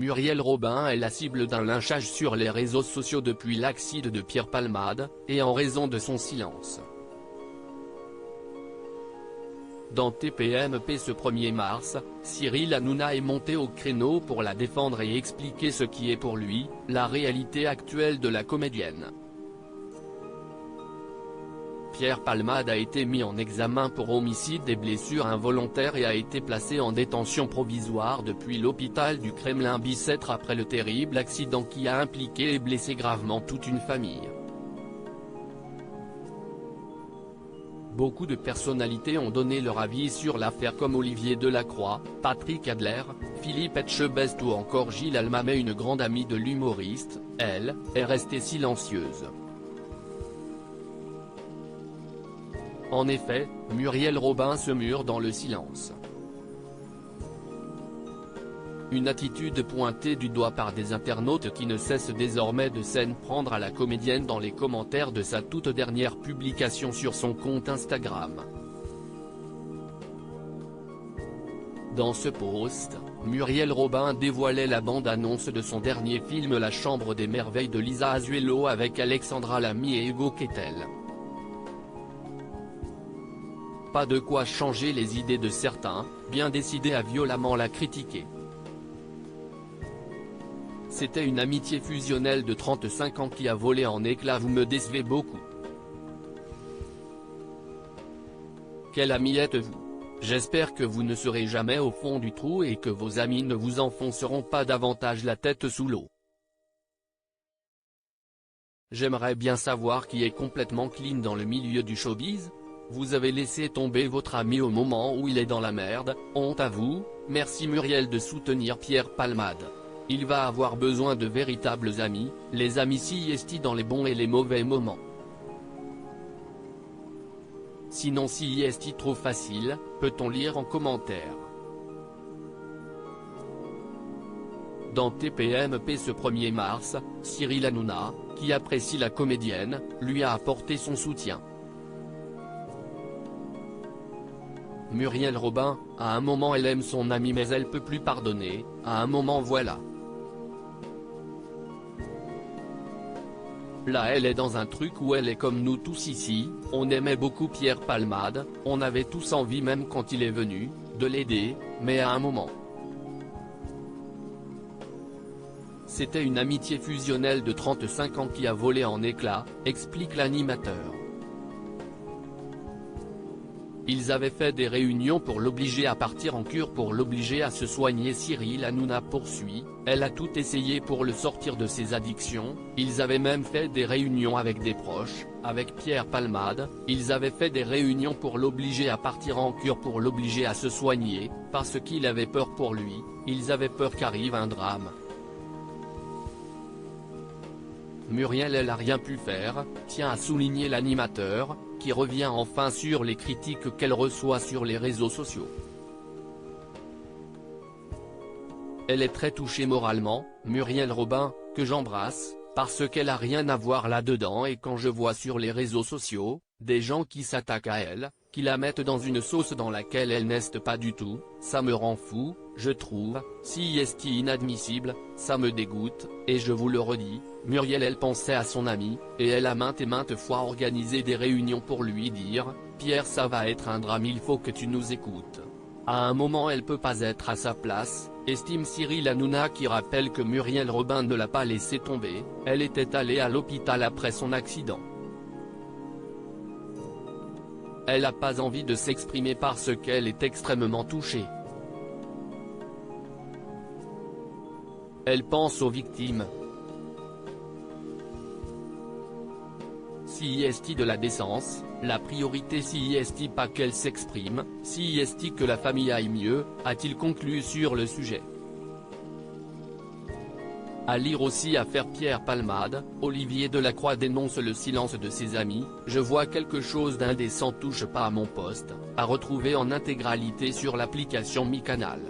Muriel Robin est la cible d'un lynchage sur les réseaux sociaux depuis l'accident de Pierre Palmade, et en raison de son silence. Dans TPMP ce 1er mars, Cyril Hanouna est monté au créneau pour la défendre et expliquer ce qui est pour lui, la réalité actuelle de la comédienne. Pierre Palmade a été mis en examen pour homicide et blessures involontaires et a été placé en détention provisoire depuis l'hôpital du Kremlin-Bicêtre après le terrible accident qui a impliqué et blessé gravement toute une famille. Beaucoup de personnalités ont donné leur avis sur l'affaire comme Olivier Delacroix, Patrick Adler, Philippe Etchebest ou encore Gilles Alma, mais une grande amie de l'humoriste, elle, est restée silencieuse. En effet, Muriel Robin se mure dans le silence. Une attitude pointée du doigt par des internautes qui ne cessent désormais de s'en prendre à la comédienne dans les commentaires de sa toute dernière publication sur son compte Instagram. Dans ce post, Muriel Robin dévoilait la bande-annonce de son dernier film La Chambre des Merveilles de Lisa Azuelo avec Alexandra Lamy et Hugo Kettel. Pas de quoi changer les idées de certains, bien décidés à violemment la critiquer. C'était une amitié fusionnelle de 35 ans qui a volé en éclats. Vous me décevez beaucoup. Quel ami êtes-vous? J'espère que vous ne serez jamais au fond du trou et que vos amis ne vous enfonceront pas davantage la tête sous l'eau. J'aimerais bien savoir qui est complètement clean dans le milieu du showbiz. Vous avez laissé tomber votre ami au moment où il est dans la merde, honte à vous. Merci Muriel de soutenir Pierre Palmade. Il va avoir besoin de véritables amis, les amis CIST dans les bons et les mauvais moments. Sinon CIST trop facile, peut-on lire en commentaire. Dans TPMP ce 1er mars, Cyril Hanouna, qui apprécie la comédienne, lui a apporté son soutien. Muriel Robin, à un moment elle aime son ami mais elle peut plus pardonner, à un moment voilà. Là elle est dans un truc où elle est comme nous tous ici, on aimait beaucoup Pierre Palmade, on avait tous envie même quand il est venu, de l'aider, mais à un moment. C'était une amitié fusionnelle de 35 ans qui a volé en éclats, explique l'animateur. Ils avaient fait des réunions pour l'obliger à partir en cure, pour l'obliger à se soigner. Cyril Hanouna poursuit, elle a tout essayé pour le sortir de ses addictions, ils avaient même fait des réunions avec des proches, avec Pierre Palmade, ils avaient fait des réunions pour l'obliger à partir en cure, pour l'obliger à se soigner, parce qu'il avait peur pour lui, ils avaient peur qu'arrive un drame. Muriel elle a rien pu faire, tient à souligner l'animateur, qui revient enfin sur les critiques qu'elle reçoit sur les réseaux sociaux. Elle est très touchée moralement, Muriel Robin, que j'embrasse, parce qu'elle a rien à voir là-dedans, et quand je vois sur les réseaux sociaux, des gens qui s'attaquent à elle, qui la mettent dans une sauce dans laquelle elle n'est pas du tout, ça me rend fou, je trouve, CIST inadmissible, ça me dégoûte, et je vous le redis, Muriel elle pensait à son ami, et elle a maintes et maintes fois organisé des réunions pour lui dire, Pierre ça va être un drame, il faut que tu nous écoutes. À un moment elle peut pas être à sa place, estime Cyril Hanouna, qui rappelle que Muriel Robin ne l'a pas laissé tomber, elle était allée à l'hôpital après son accident. Elle n'a pas envie de s'exprimer parce qu'elle est extrêmement touchée. Elle pense aux victimes. CIST de la décence, la priorité CIST pas qu'elle s'exprime, CIST que la famille aille mieux, a-t-il conclu sur le sujet. À lire aussi affaire Pierre Palmade, Olivier Delacroix dénonce le silence de ses amis, je vois quelque chose d'indécent, touche pas à mon poste, à retrouver en intégralité sur l'application Mi Canal.